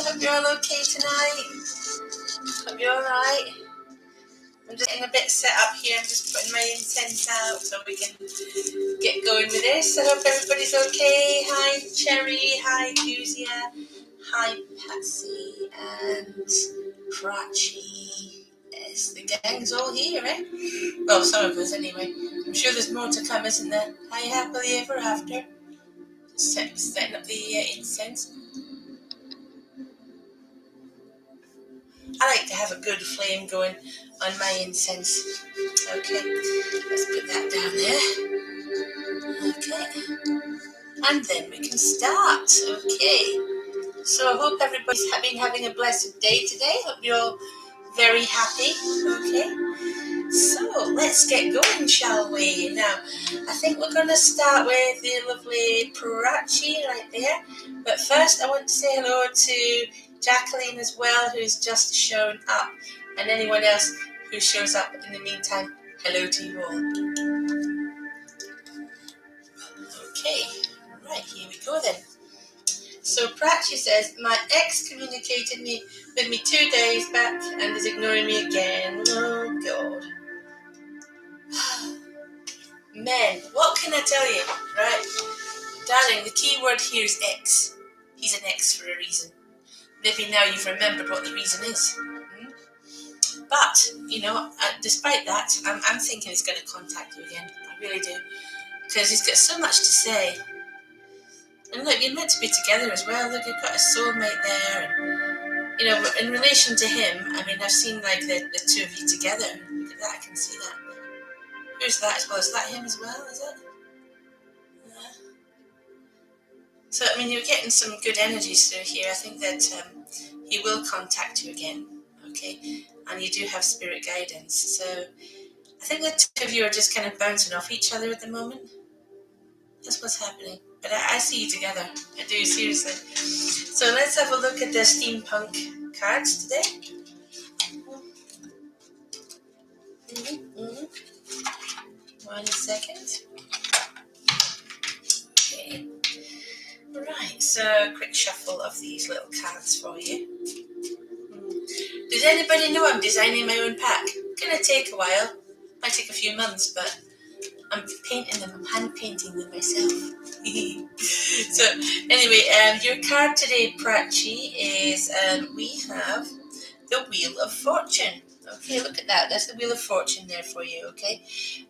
Hope you're all okay tonight. Hope you're alright. I'm just getting a bit set up here. I'm just putting my incense out so we can get going with this. I hope everybody's okay. Hi, Cherry. Hi, Juzia. Hi, Patsy and Prachi. Yes, the gang's all here, eh? Well, some of us anyway. I'm sure there's more to come, isn't there? Hi, happily ever after. Setting up the incense. I like to have a good flame going on my incense. Okay, let's put that down there. Okay, and then we can start. Okay, so I hope everybody's having a blessed day today. Hope you're all very happy. Okay, so let's get going, shall we? Now, I think we're going to start with the lovely Parachi right there. But first, I want to say hello to Jacqueline as well, who's just shown up, and anyone else who shows up in the meantime. Hello to you all. Okay, right, here we go then. So Prachi says, my ex communicated with me 2 days back and is ignoring me again. Oh, God. Men, what can I tell you, right? Darling, the key word here is ex. He's an ex for a reason. Maybe now you've remembered what the reason is. But, despite that, I'm thinking he's going to contact you again. I really do. Because he's got so much to say. And look, you're meant to be together as well. Look, you've got a soulmate there. And, in relation to him, I mean, I've seen, like, the two of you together. Look at that, I can see that. Who's that as well? Is that him as well, is it? Yeah. So, I mean, you're getting some good energies through here. I think that he will contact you again, okay? And you do have spirit guidance. So, I think the two of you are just kind of bouncing off each other at the moment. That's what's happening. But I see you together. I do, seriously. So, let's have a look at the steampunk cards today. One second. Okay. Right, so a quick shuffle of these little cards for you. Does anybody know I'm designing my own pack? Gonna take a while. Might take a few months, but I'm painting them. I'm hand painting them myself. So anyway, your card today, Prachi, is we have the Wheel of Fortune. Okay, look at that. That's the Wheel of Fortune there for you, okay?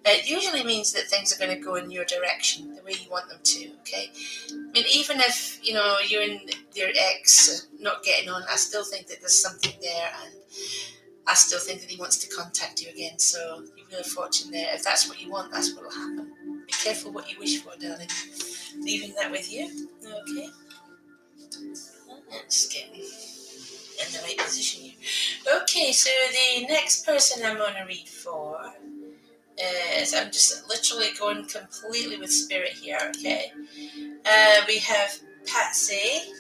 It usually means that things are going to go in your direction, the way you want them to, okay? I mean, even if, you and your ex are not getting on, I still think that there's something there, and I still think that he wants to contact you again. So, the Wheel of Fortune there, if that's what you want, that's what will happen. Be careful what you wish for, darling. Leaving that with you, okay? Let's get in the right position here. Okay, so the next person I'm going to read for is, I'm just literally going completely with spirit here, okay? We have Patsy,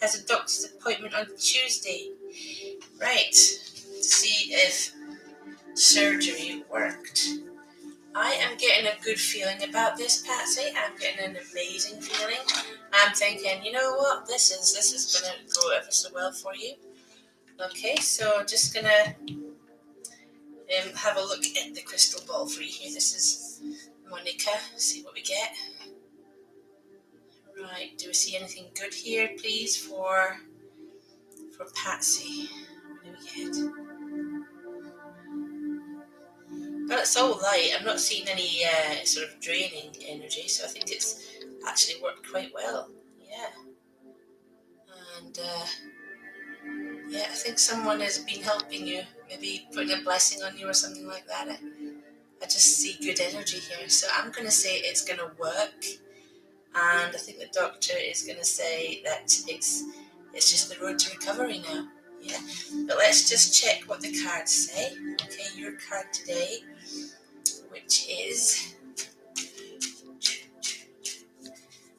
has a doctor's appointment on Tuesday. Right, to see if surgery worked. I am getting a good feeling about this, Patsy. I'm getting an amazing feeling. I'm thinking, you know what, this is going to go ever so well for you. Okay, so just going to have a look at the crystal ball for you here. This is Monica. See what we get. Right, do we see anything good here, please, for Patsy? What do we get? Well, it's all light. I'm not seeing any sort of draining energy, so I think it's actually worked quite well. Yeah. And I think someone has been helping you, maybe putting a blessing on you or something like that. I just see good energy here. So I'm going to say it's going to work. And I think the doctor is going to say that it's just the road to recovery now. Yeah. But let's just check what the cards say. Okay, your card today, which is...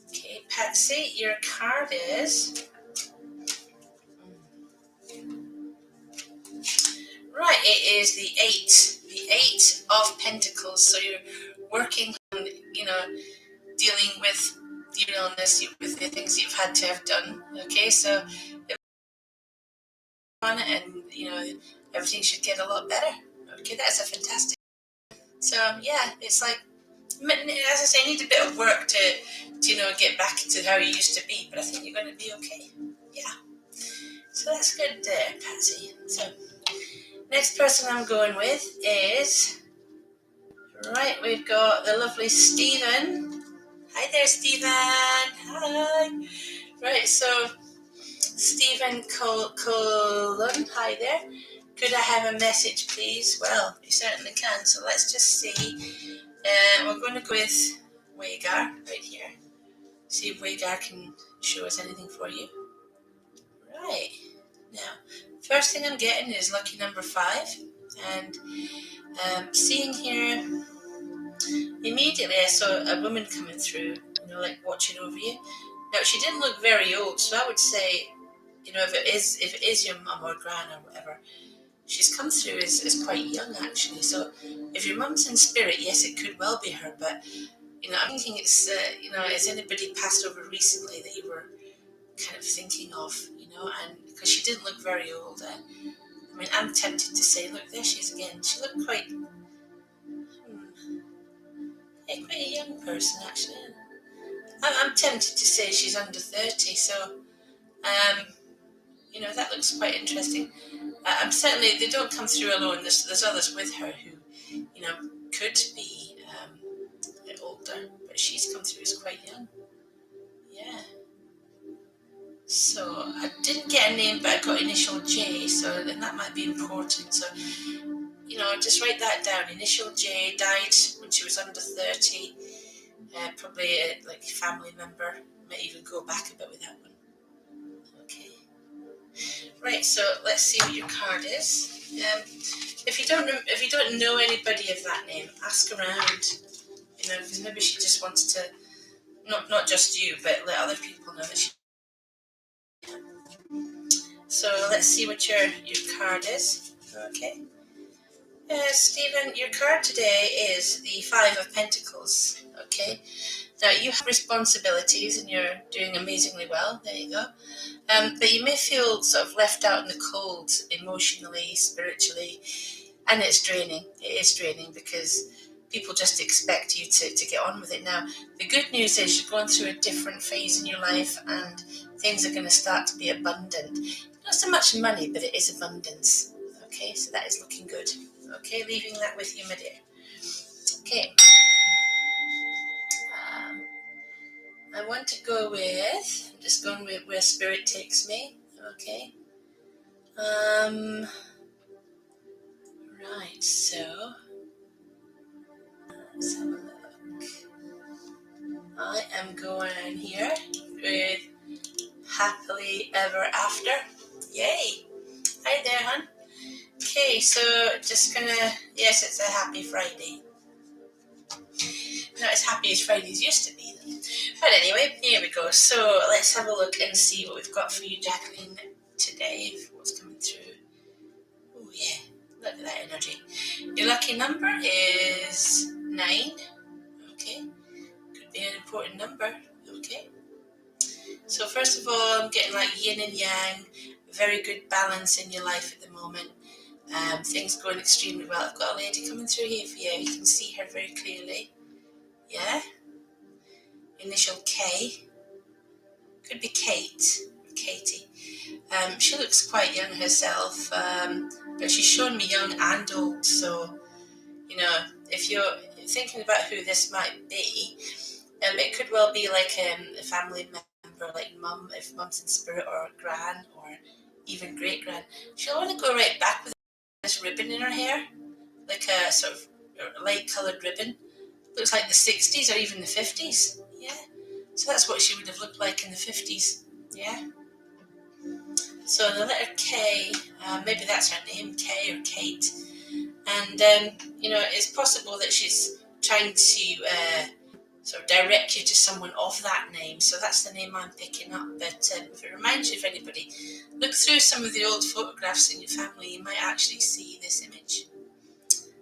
Okay, Patsy, your card is... Right, it is the 8. The 8 of Pentacles. So you're working on, dealing with your illness, with the things you've had to have done. Okay, so on it, and everything should get a lot better. Okay, that's a fantastic. So yeah, it's like, as I say, I need a bit of work to get back to how you used to be, but I think you're going to be okay. Yeah. So that's good there, Patsy. So next person I'm going with is, right, we've got the lovely Stephen. Hi there, Stephen. Hi. Right, so Stephen Colon, hi there. Could I have a message, please? Well, you certainly can. So let's just see. We're going to go with Wagar right here. See if Wagar can show us anything for you. Right. Now, first thing I'm getting is lucky number 5. And seeing here, immediately I saw a woman coming through, like watching over you. Now, she didn't look very old, so I would say, if it is your mum or gran or whatever, she's come through as quite young, actually. So if your mum's in spirit, yes, it could well be her, but I'm thinking it's, has anybody passed over recently that you were kind of thinking of, and because she didn't look very old. I mean, I'm tempted to say, look, there she is again. She looked quite a young person, actually. I'm tempted to say she's under 30, so, that looks quite interesting. Certainly, they don't come through alone. There's others with her who, could be older, but she's come through as quite young. Yeah. So I didn't get a name, but I got initial J, so then that might be important. So, just write that down. Initial J, died when she was under 30. Probably a family member. Might even go back a bit with that one. Okay. Right, so let's see what your card is. If you don't know anybody of that name, ask around. Because maybe she just wants to, not just you, but let other people know that she. So let's see what your card is. Okay. Stephen, your card today is the 5 of Pentacles. Okay. Now you have responsibilities and you're doing amazingly well. There you go. But you may feel sort of left out in the cold emotionally, spiritually, and it's draining. It is draining because people just expect you to get on with it. Now, the good news is you're going through a different phase in your life and things are going to start to be abundant. Not so much money, but it is abundance. Okay, so that is looking good. Okay, leaving that with you, my dear. Okay. I want to go with, I'm just going with where spirit takes me. Okay. Right, so let's have a look. I am going here with happily ever after. Yay! Hi there, hon. Okay, so just gonna, yes, it's a happy Friday. Not as happy as Fridays used to be. But anyway, here we go. So let's have a look and see what we've got for you, Jacqueline, today. What's coming through? Oh yeah, look at that energy. Your lucky number is 9. Okay, could be an important number. Okay. So first of all, I'm getting like yin and yang, very good balance in your life at the moment. Things going extremely well. I've got a lady coming through here for you. You can see her very clearly. Yeah. Initial K. Could be Kate or Katie. She looks quite young herself, but she's shown me young and old. So, if you're thinking about who this might be, it could well be like a family member, like mum, if mum's in spirit, or gran, or even great gran. She'll want to go right back with this ribbon in her hair, like a sort of light coloured ribbon. Looks like the 60s or even the 50s. Yeah. So that's what she would have looked like in the 50s. Yeah. So the letter K, maybe that's her name, K or Kate. And, it's possible that she's trying to sort of direct you to someone of that name. So that's the name I'm picking up. But if it reminds you of anybody, look through some of the old photographs in your family. You might actually see this image.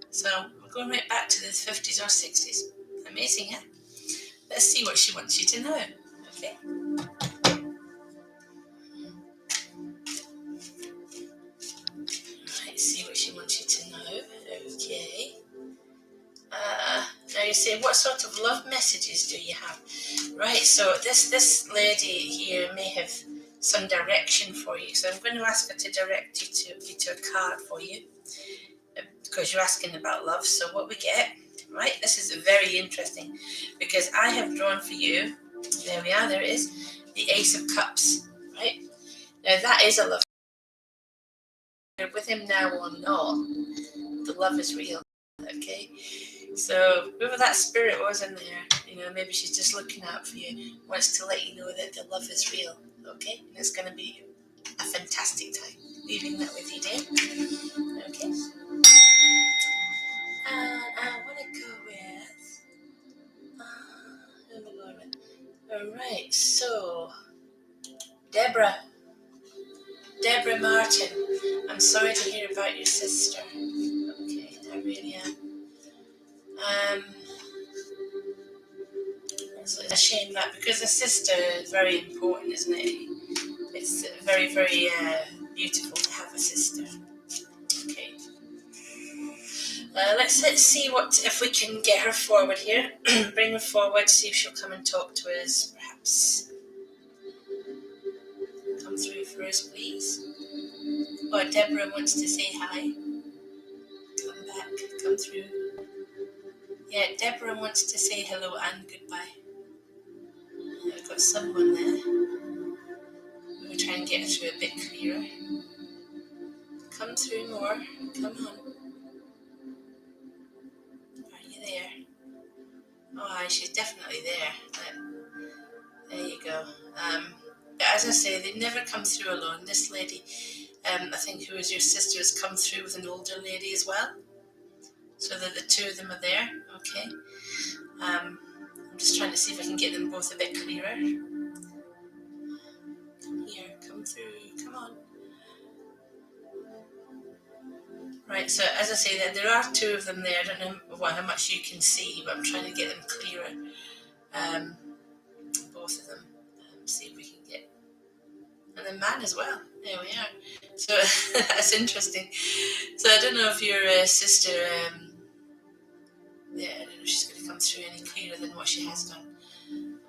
So we're going right back to the 50s or 60s. Amazing, yeah? Let's see what she wants you to know. Okay. say, what sort of love messages do you have? Right, so this lady here may have some direction for you. So I'm going to ask her to direct you to a card for you, because you're asking about love. So what we get, right, this is very interesting, because I have drawn for you, there we are, there it is, the Ace of Cups, right? Now that is a love. With him now or not, the love is real, okay? So whoever that spirit was in there, maybe she's just looking out for you, wants to let you know that the love is real, okay? And it's going to be a fantastic time. Leaving that with you, dear. Okay. And I want to go with. Who am I going with? All right. So, Deborah Martin. I'm sorry to hear about your sister. Okay, I really am. It's a shame that, because a sister is very important, isn't it? It's very, very beautiful to have a sister. Okay. Let's see if we can get her forward here. Bring her forward, see if she'll come and talk to us, perhaps. Come through for us, please. Oh, Deborah wants to say hi. Come back, come through. Yeah, Deborah wants to say hello and goodbye. I've got someone there. We'll try and get her through a bit clearer. Come through more. Come on. Are you there? Oh, she's definitely there. There you go. As I say, they never come through alone. This lady, I think, who is your sister, has come through with an older lady as well. So that the two of them are there. Okay. I'm just trying to see if I can get them both a bit clearer. Come here, come through, come on. Right, so as I say, there are two of them there. I don't know how much you can see, but I'm trying to get them clearer. Both of them. See if we can get. And the man as well. There we are. So that's interesting. So I don't know if your sister, I don't know if she's going to come through any clearer than what she has done.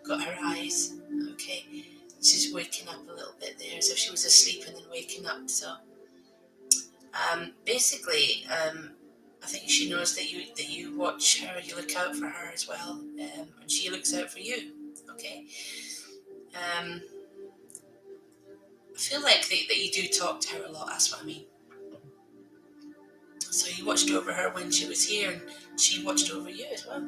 Got her eyes. Okay. She's waking up a little bit there, as if she was asleep and then waking up. So basically, I think she knows that you watch her, you look out for her as well, and she looks out for you. Okay. I feel like that you do talk to her a lot. That's what I mean. So you watched over her when she was here, and she watched over you as well.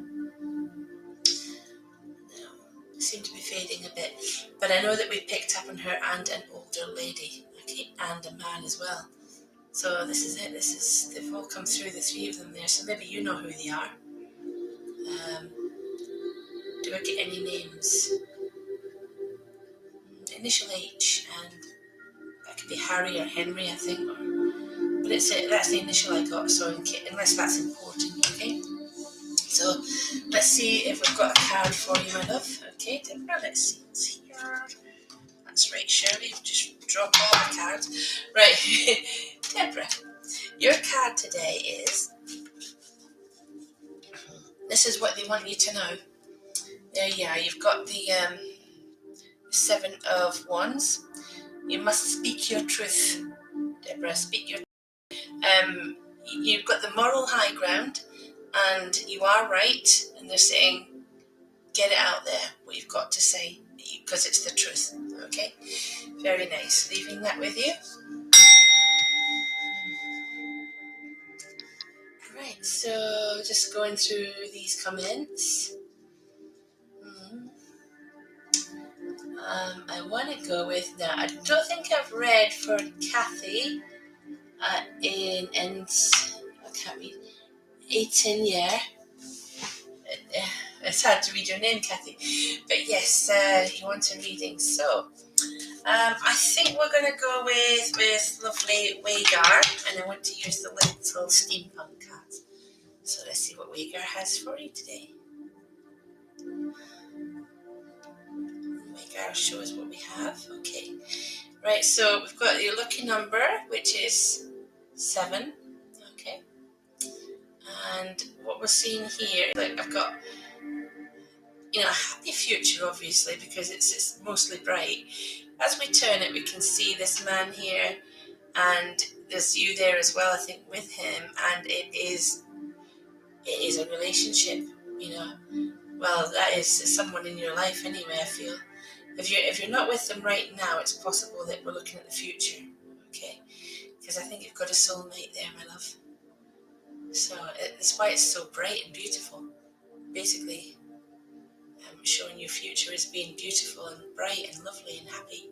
Seem to be fading a bit, but I know that we picked up on her and an older lady, okay, and a man as well. So this is it. They've all come through, the three of them there. So maybe you know who they are. Do I get any names? Initial H, and that could be Harry or Henry, I think. But that's the initial I got. So unless that's important, okay. So let's see if we've got a card for you, my love. Okay, Deborah, let's see what's here. That's right, Shirley. Just drop all the cards. Right, Deborah, your card today is. This is what they want you to know. There you are. You've got the 7 of Wands. You must speak your truth, Deborah. Speak your. You've got the moral high ground. And you are right, and they're saying, get it out there, what you've got to say, because it's the truth, okay? Very nice. Leaving that with you. Right, so just going through these comments. I want to go with that. I don't think I've read for Kathy I can't read. 18, yeah. It's hard to read your name, Kathy. But yes, you want a reading. So, I think we're going to go with lovely Wagar, and I want to use the little steampunk cards. So let's see what Wagar has for you today. Wagar shows what we have. Okay. Right, so we've got your lucky number, which is 7. Okay. And what we're seeing here, like I've got a happy future, obviously, because it's mostly bright. As we turn it, we can see this man here, and there's you there as well, I think, with him, and it is a relationship, Well, that is someone in your life anyway, I feel. If you're not with them right now, it's possible that we're looking at the future, okay? Because I think you've got a soulmate there, my love. So it's why it's so bright and beautiful. Basically, showing your future as being beautiful and bright and lovely and happy.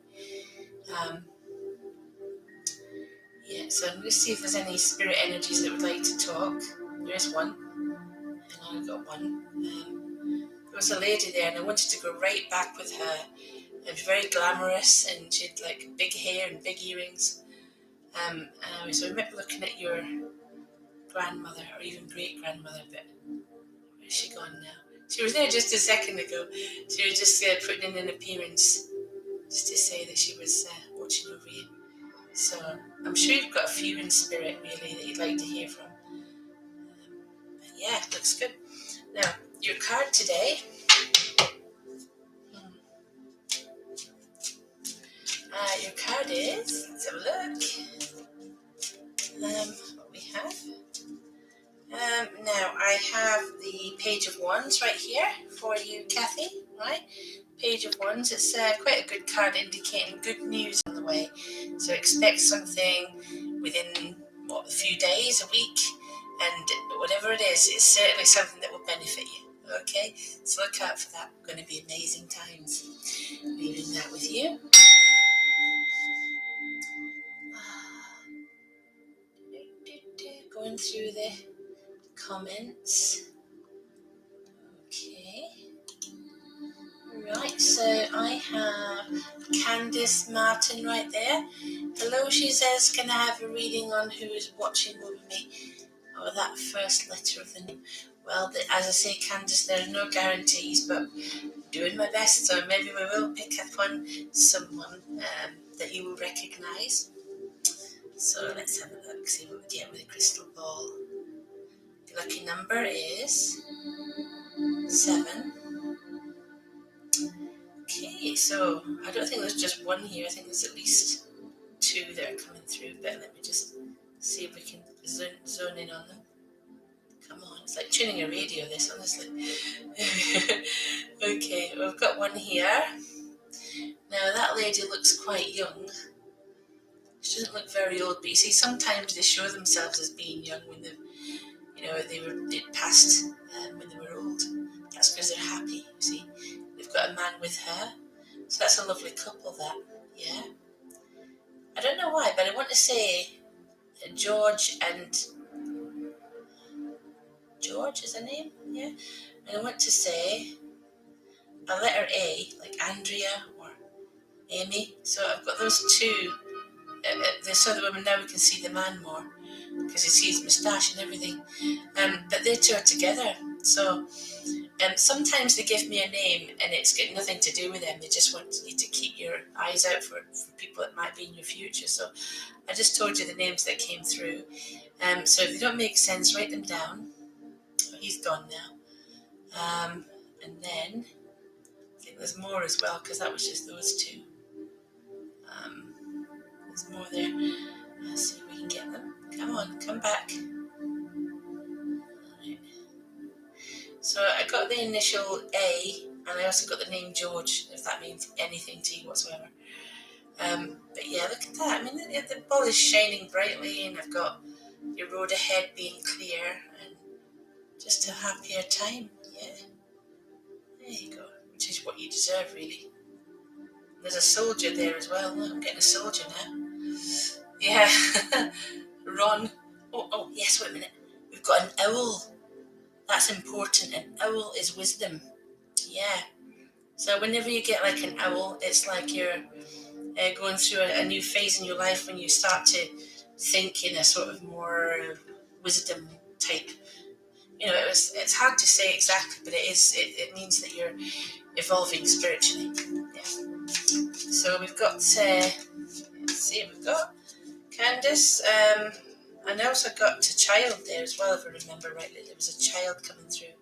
So I'm going to see if there's any spirit energies that would like to talk. There's one. And I've got one. There was a lady there, and I wanted to go right back with her. It was very glamorous, and she had like big hair and big earrings. So we might be looking at your grandmother or even great grandmother, but where's she gone now? She was there just a second ago. She was just putting in an appearance just to say that she was watching over you. So I'm sure you've got a few in spirit, really, that you'd like to hear from. Yeah, looks good. Now, your card today. Your card is, let's have a look. What we have. Now, I have the Page of Wands right here for you, Kathy, right? Page of Wands, it's quite a good card indicating good news on the way. So expect something within, a few days, a week, and whatever it is, it's certainly something that will benefit you, okay? So look out for that. Going to be amazing times. Leaving that with you. Going through the comments. Okay. Right, so I have Candice Martin right there. Hello, she says, can I have a reading on who is watching over me? Or that first letter of the name. Well, as I say, Candice, there are no guarantees, but doing my best, so maybe we will pick up on someone that you will recognise. So let's have a look, see what we get with the crystal ball. The lucky number is 7. Okay, so I don't think there's just one here. I think there's at least 2 that are coming through, but let me just see if we can zone in on them. Come on, it's like tuning a radio, this, honestly. Okay, we've got one here. Now, that lady looks quite young. She doesn't look very old, but you see, sometimes they show themselves as being young when they'd passed when they were old. That's because they're happy, you see. They've got a man with her. So that's a lovely couple, that. Yeah. I don't know why, but I want to say George is her name? Yeah. And I want to say a letter A, like Andrea or Amy. So I've got those 2. So the woman, now we can see the man more because you see his moustache and everything. But they 2 are together. So sometimes they give me a name and it's got nothing to do with them. They just want you to keep your eyes out for people that might be in your future. So I just told you the names that came through. So if they don't make sense, write them down. Oh, he's gone now. And then I think there's more as well because that was just those 2. There's more there. Let's see if we can get them. Come on, come back. Right. So I got the initial A, and I also got the name George, if that means anything to you whatsoever. But yeah, look at that. I mean, the ball is shining brightly, and I've got your road ahead being clear, and just a happier time. Yeah. There you go. Which is what you deserve, really. There's a soldier there as well. I'm getting a soldier now. Yeah. Ron. Oh, yes, wait a minute. We've got an owl. That's important. An owl is wisdom. Yeah. So whenever you get like an owl, it's like you're going through a new phase in your life when you start to think in a sort of more wisdom type. It's hard to say exactly, but it means that you're evolving spiritually. Yeah. So we've got, let's see, we've got Candice, and I also got a child there as well, if I remember rightly. There was a child coming through.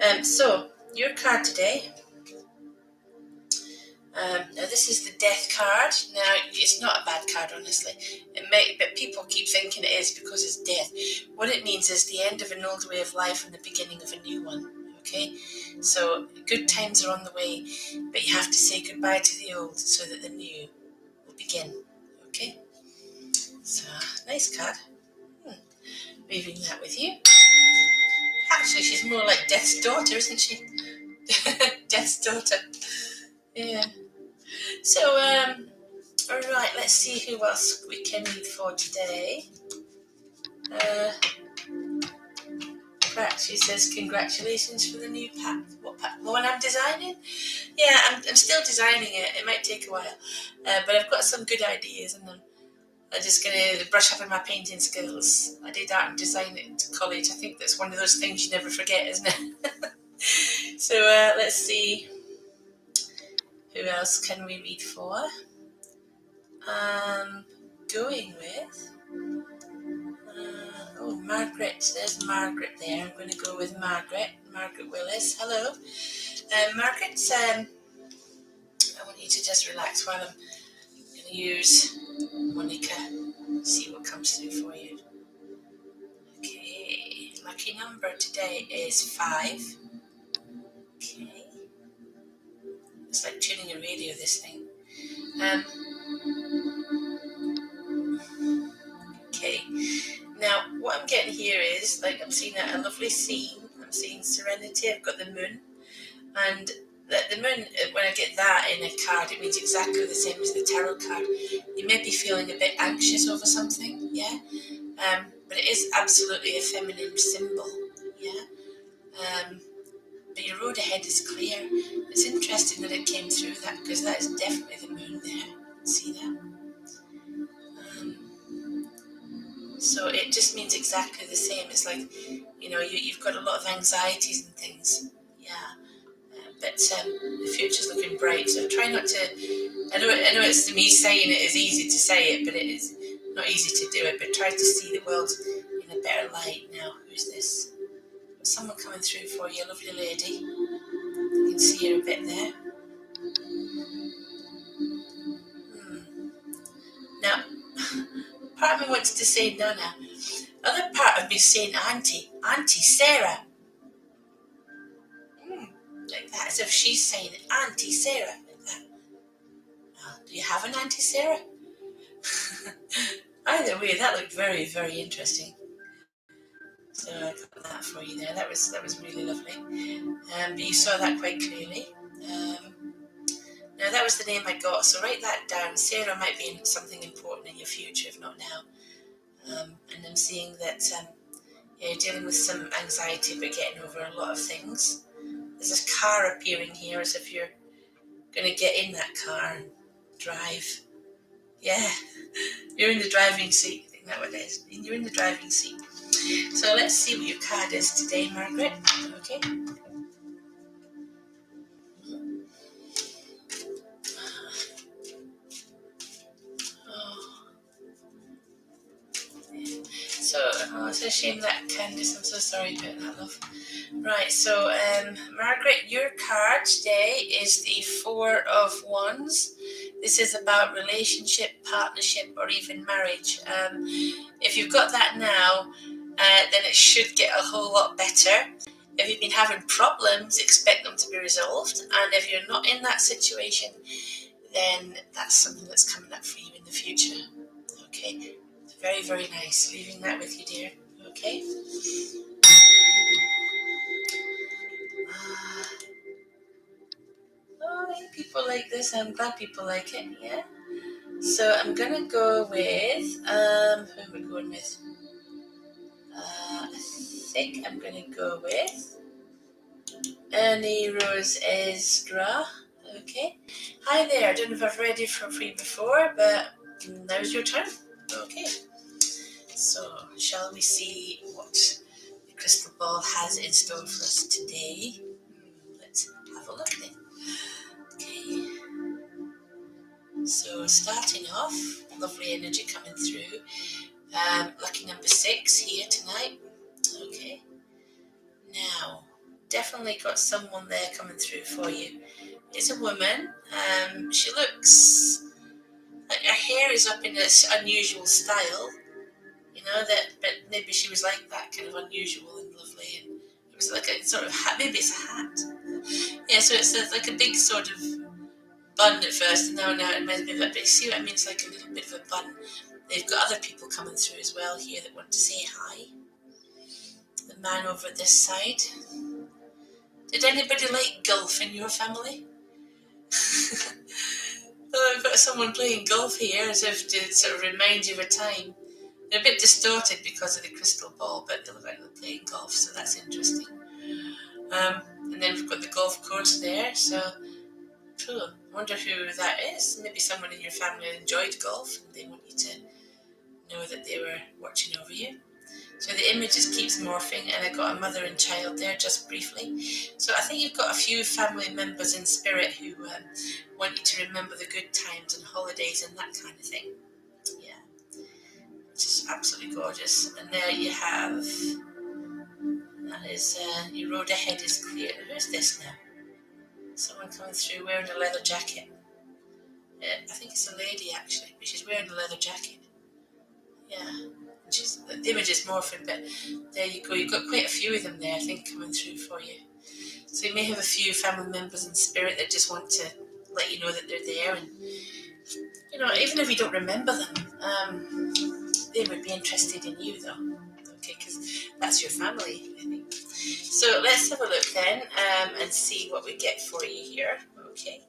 Yeah. So your card today. Now this is the Death card. Now it's not a bad card, honestly. But people keep thinking it is because it's death. What it means is the end of an old way of life and the beginning of a new one. Okay, so good times are on the way, but you have to say goodbye to the old so that the new will begin. Okay, so nice card. Leaving that with you. Actually, she's more like Death's daughter, isn't she? Death's daughter. Yeah. So, all right. Let's see who else we can read for today. She says, "Congratulations for the new pack." What pack? The one I'm designing? Yeah, I'm still designing it. It might take a while, but I've got some good ideas, and I'm just gonna brush up on my painting skills. I did art and design at college. I think that's one of those things you never forget, isn't it? So let's see. Who else can we read for? Going with. Margaret. There's Margaret there. I'm going to go with Margaret. Margaret Willis. Hello. Margaret, I want you to just relax while I'm going to use Monica. See what comes through for you. Okay. Lucky number today is 5. Okay. It's like tuning a radio, this thing. Okay. Now, what I'm getting here is, like, I'm seeing a lovely scene. I'm seeing serenity. I've got the moon. And the moon, when I get that in a card, it means exactly the same as the tarot card. You may be feeling a bit anxious over something, yeah? But it is absolutely a feminine symbol, yeah? But your road ahead is clear. It's interesting that it came through that, because that is definitely the moon there. See that? So it just means exactly the same. It's like, you've got a lot of anxieties and things, yeah. But the future's looking bright, so try not to. I know it's me saying it is easy to say it, but it is not easy to do it. But try to see the world in a better light. Now, who's this? Someone coming through for you, a lovely lady. You can see her a bit there. Now, part of me wants to say Nana. Other part of me is saying Auntie Sarah. Like that, as if she's saying Auntie Sarah, like that. Do you have an Auntie Sarah? Either way, that looked very, very interesting. So I got that for you there. That was really lovely. But you saw that quite clearly. Now that was the name I got, so write that down. Sarah might be something important in your future, if not now. And I'm seeing that you're dealing with some anxiety but getting over a lot of things. There's this car appearing here as if you're going to get in that car and drive. Yeah, you're in the driving seat. I think that's what it is. You're in the driving seat. So let's see what your card is today, Margaret. Okay. It's a shame that Candice, I'm so sorry about that, love. Right, so Margaret, your card today is the 4 of Wands. This is about relationship, partnership, or even marriage. If you've got that now, then it should get a whole lot better. If you've been having problems, expect them to be resolved. And if you're not in that situation, then that's something that's coming up for you in the future. Okay? Very, very nice. Leaving that with you, dear. Okay? People like this. I'm glad people like it, yeah? So I'm going to go with, who am I going with? I think I'm going to go with Annie Rose Ezra. Okay. Hi there. I don't know if I've read it for free before, but now's your turn. Okay. So, shall we see what the crystal ball has in store for us today? Let's have a look then. Okay. So, starting off, lovely energy coming through. Lucky number 6 here tonight. Okay. Now, definitely got someone there coming through for you. It's a woman. She looks like her hair is up in this unusual style. But maybe she was like that, kind of unusual and lovely, and it was like a sort of hat. Maybe it's a hat. Yeah, so it's like a big sort of bun at first, and now it reminds me of that. But you see what I mean? It's like a little bit of a bun. They've got other people coming through as well here that want to say hi. The man over this side. Did anybody like golf in your family? Oh, I've got someone playing golf here as if to sort of remind you of a time. They're a bit distorted because of the crystal ball, but they look like they're playing golf, so that's interesting. And then we've got the golf course there, so I wonder who that is. Maybe someone in your family enjoyed golf and they want you to know that they were watching over you. So the image just keeps morphing, and I got a mother and child there just briefly. So I think you've got a few family members in spirit who want you to remember the good times and holidays and that kind of thing. Yeah, which is absolutely gorgeous. And there you have, that is, your road ahead is clear. Who's this now? Someone coming through wearing a leather jacket. I think it's a lady actually, but she's wearing a leather jacket. Yeah. The image is morphing, but there you go. You've got quite a few of them there, I think, coming through for you. So you may have a few family members in spirit that just want to let you know that they're there, and even if you don't remember them, they would be interested in you, though. Okay, because that's your family, I think. So let's have a look then, and see what we get for you here. Okay,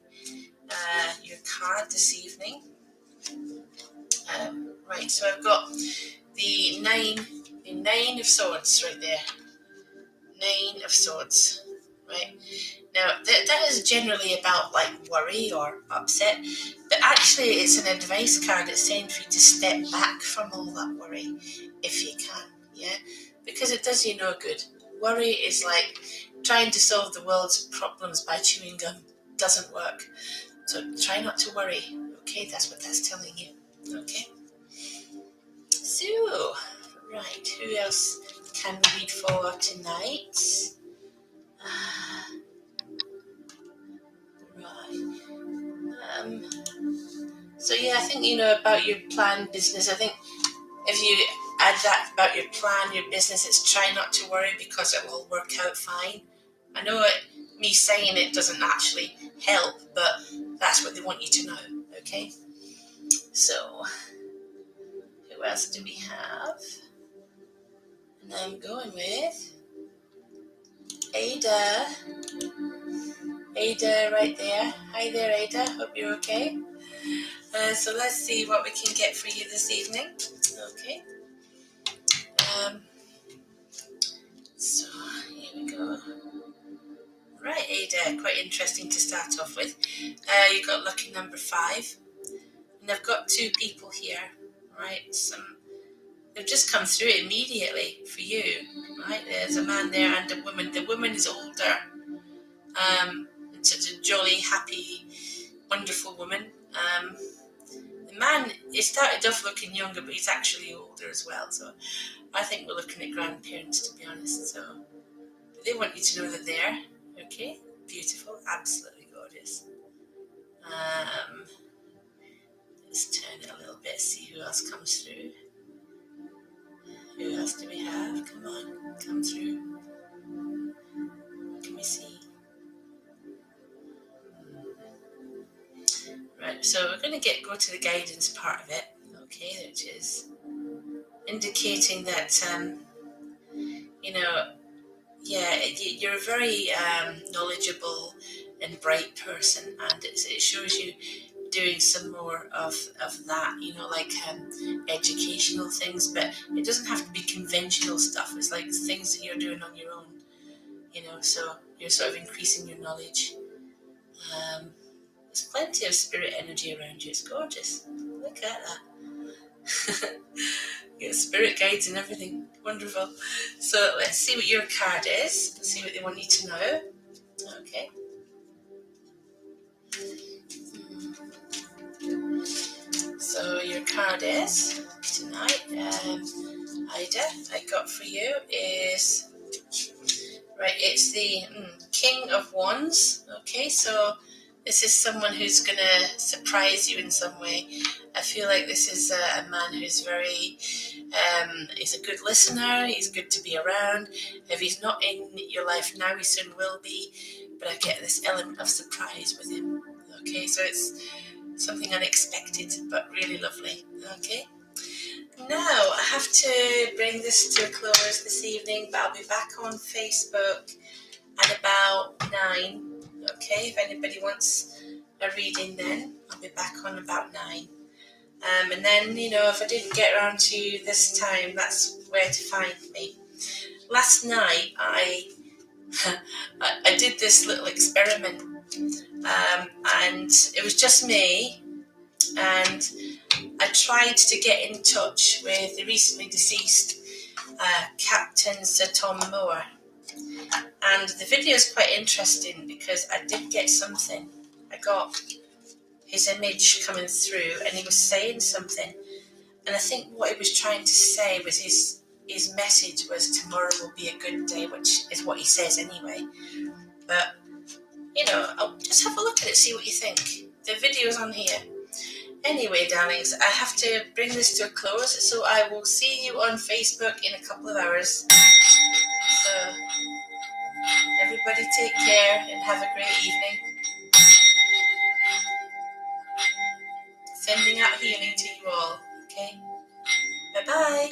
your card this evening. Right, so I've got the nine of swords right there. 9 of swords, right? Now that is generally about like worry or upset, but actually it's an advice card. It's saying for you to step back from all that worry if you can, yeah, because it does you no good. Worry is like trying to solve the world's problems by chewing gum. Doesn't work. So try not to worry. Okay, that's what that's telling you. Okay. So, right, who else can we read for tonight? Right. So yeah, I think about your plan business. I think if you add that about your plan, your business, it's try not to worry because it will work out fine. I know me saying it doesn't actually help, but that's what they want you to know. Okay. So who else do we have? And I'm going with Ada. Ada right there. Hi there, Ada. Hope you're okay. So let's see what we can get for you this evening. Okay. So here we go. Right, Ada. Quite interesting to start off with. You got lucky number 5. And I've got 2 people here. Right. They've just come through immediately for you. Right. There's a man there and a woman. The woman is older. Such a jolly, happy, wonderful woman. The man, he started off looking younger, but he's actually older as well. So I think we're looking at grandparents, to be honest. So they want you to know that they're okay. Beautiful, absolutely gorgeous. Let's turn it a little bit, see who else comes through. Who else do we have? Come on, come through. Can we see? Right, so we're going to go to the guidance part of it, okay, which is indicating that, you're a very knowledgeable and bright person, and it shows you doing some more of that, like educational things, but it doesn't have to be conventional stuff. It's like things that you're doing on your own, so you're sort of increasing your knowledge. There's plenty of spirit energy around you. It's gorgeous. Look at that. You got spirit guides and everything. Wonderful. So let's see what your card is. Let's see what they want you to know. Okay. So your card is tonight, Ida, I got for you is Right, it's the King of Wands. Okay, so this is someone who's going to surprise you in some way. I feel like this is a man who's very, he's a good listener, he's good to be around. If he's not in your life now, he soon will be. But I get this element of surprise with him. Okay, so it's something unexpected, but really lovely. Okay. Now, I have to bring this to a close this evening, but I'll be back on Facebook at about 9. Okay, if anybody wants a reading then, I'll be back on about 9. And then, if I didn't get around to you this time, that's where to find me. Last night, I did this little experiment, and it was just me, and I tried to get in touch with the recently deceased Captain Sir Tom Moore. And the video is quite interesting because I did get something. I got his image coming through and he was saying something. And I think what he was trying to say was his message was tomorrow will be a good day, which is what he says anyway. But, I'll just have a look at it, see what you think. The video's on here. Anyway, darlings, I have to bring this to a close, so I will see you on Facebook in a couple of hours. So, everybody take care and have a great evening. Sending out healing to you all, okay? Bye-bye.